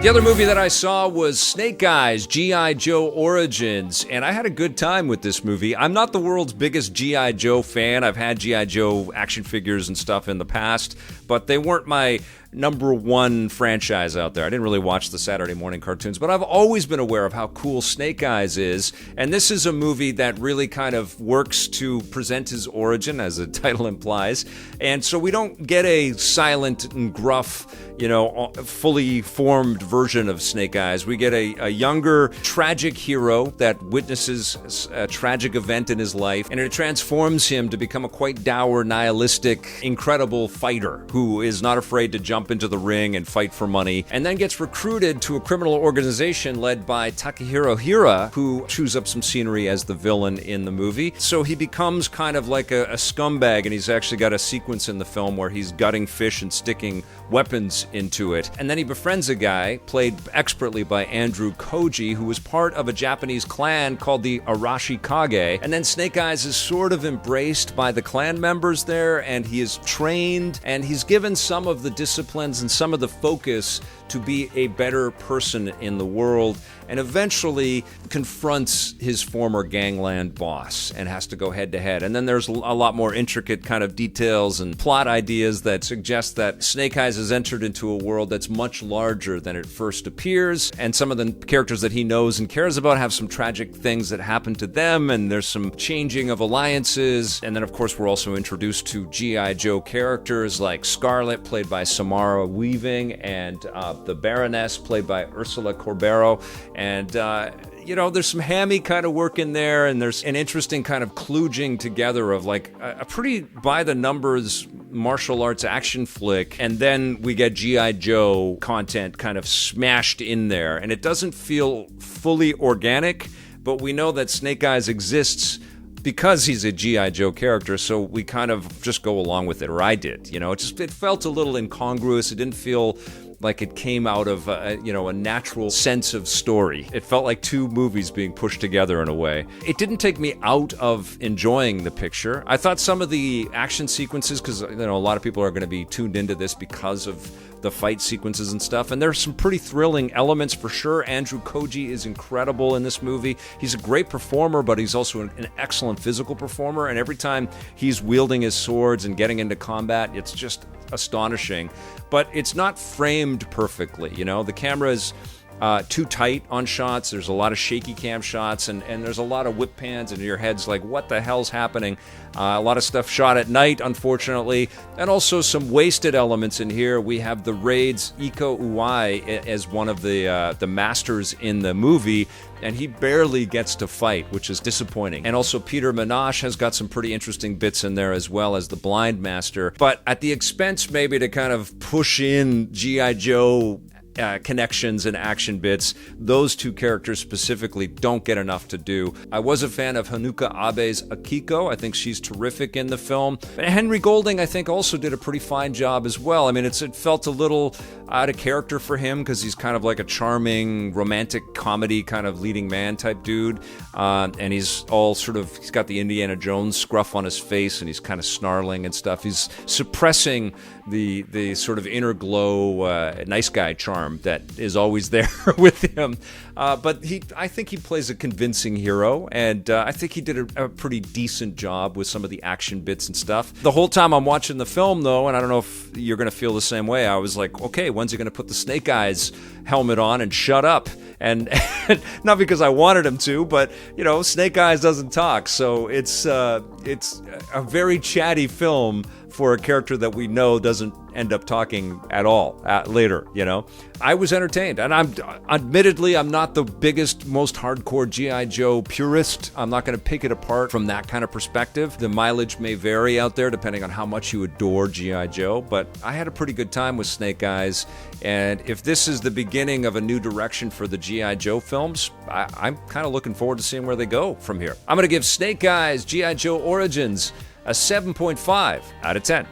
The other movie that I saw was Snake Eyes, G.I. Joe Origins, and I had a good time with this movie. I'm not the world's biggest G.I. Joe fan. I've had G.I. Joe action figures and stuff in the past, but they weren't my number one franchise out there. I didn't really watch the Saturday morning cartoons, but I've always been aware of how cool Snake Eyes is, and this is a movie that really kind of works to present his origin, as the title implies, and so we don't get a silent and gruff, fully formed version of Snake Eyes. We get a younger, tragic hero that witnesses a tragic event in his life, and it transforms him to become a quite dour, nihilistic, incredible fighter who is not afraid to jump into the ring and fight for money, and then gets recruited to a criminal organization led by Takehiro Hira, who chews up some scenery as the villain in the movie. So he becomes kind of like a scumbag, and he's actually got a sequence in the film where he's gutting fish and sticking weapons into it. And then he befriends a guy, played expertly by Andrew Koji, who was part of a Japanese clan called the Arashi Kage. And then Snake Eyes is sort of embraced by the clan members there, and he is trained, and he's given some of the disciplines and some of the focus to be a better person in the world, and eventually confronts his former gangland boss and has to go head to head. And then there's a lot more intricate kind of details and plot ideas that suggest that Snake Eyes has entered into a world that's much larger than it first appears, and some of the characters that he knows and cares about have some tragic things that happen to them, and there's some changing of alliances. And then of course we're also introduced to G.I. Joe characters like Scarlet, played by Samara Weaving, and the Baroness, played by Úrsula Corberó. And, there's some hammy kind of work in there, and there's an interesting kind of kludging together of like a pretty by-the-numbers martial arts action flick, and then we get G.I. Joe content kind of smashed in there, and it doesn't feel fully organic, but we know that Snake Eyes exists because he's a G.I. Joe character, so we kind of just go along with it, or I did. It felt a little incongruous. It didn't feel like it came out of a natural sense of story. It felt like two movies being pushed together in a way. It didn't take me out of enjoying the picture. I thought some of the action sequences, because a lot of people are going to be tuned into this because of the fight sequences and stuff, and there's some pretty thrilling elements for sure. Andrew Koji is incredible in this movie. He's a great performer, but he's also an excellent physical performer, and every time he's wielding his swords and getting into combat, it's just astonishing. But it's not framed perfectly. The camera is too tight on shots. There's a lot of shaky cam shots, and there's a lot of whip pans, and your head's like, what the hell's happening? A lot of stuff shot at night, unfortunately, and also some wasted elements in here. We have the Raid's Iko Uwais as one of the masters in the movie, and he barely gets to fight, which is disappointing. And also Peter Minash has got some pretty interesting bits in there as well as the Blind Master, but at the expense maybe to kind of push in G.I. Joe connections and action bits. Those two characters specifically don't get enough to do. I was a fan of Hanuka Abe's Akiko. I think she's terrific in the film. And Henry Golding, I think, also did a pretty fine job as well. I mean, it felt a little out of character for him because he's kind of like a charming romantic comedy kind of leading man type dude. And he's got the Indiana Jones scruff on his face, and he's kind of snarling and stuff. He's suppressing the sort of inner glow, nice guy charm that is always there with him. But I think he plays a convincing hero, and I think he did a pretty decent job with some of the action bits and stuff. The whole time I'm watching the film, though, and I don't know if you're going to feel the same way, I was like, okay, when's he going to put the Snake Eyes helmet on and shut up? And not because I wanted him to, but, Snake Eyes doesn't talk, so it's a very chatty film for a character that we know doesn't end up talking at all later, I was entertained, and admittedly, I'm not the biggest, most hardcore G.I. Joe purist. I'm not going to pick it apart from that kind of perspective. The mileage may vary out there depending on how much you adore G.I. Joe, but I had a pretty good time with Snake Eyes, and if this is the beginning of a new direction for the G.I. Joe films, I'm kind of looking forward to seeing where they go from here. I'm going to give Snake Eyes, G.I. Joe Origins, a 7.5 out of 10.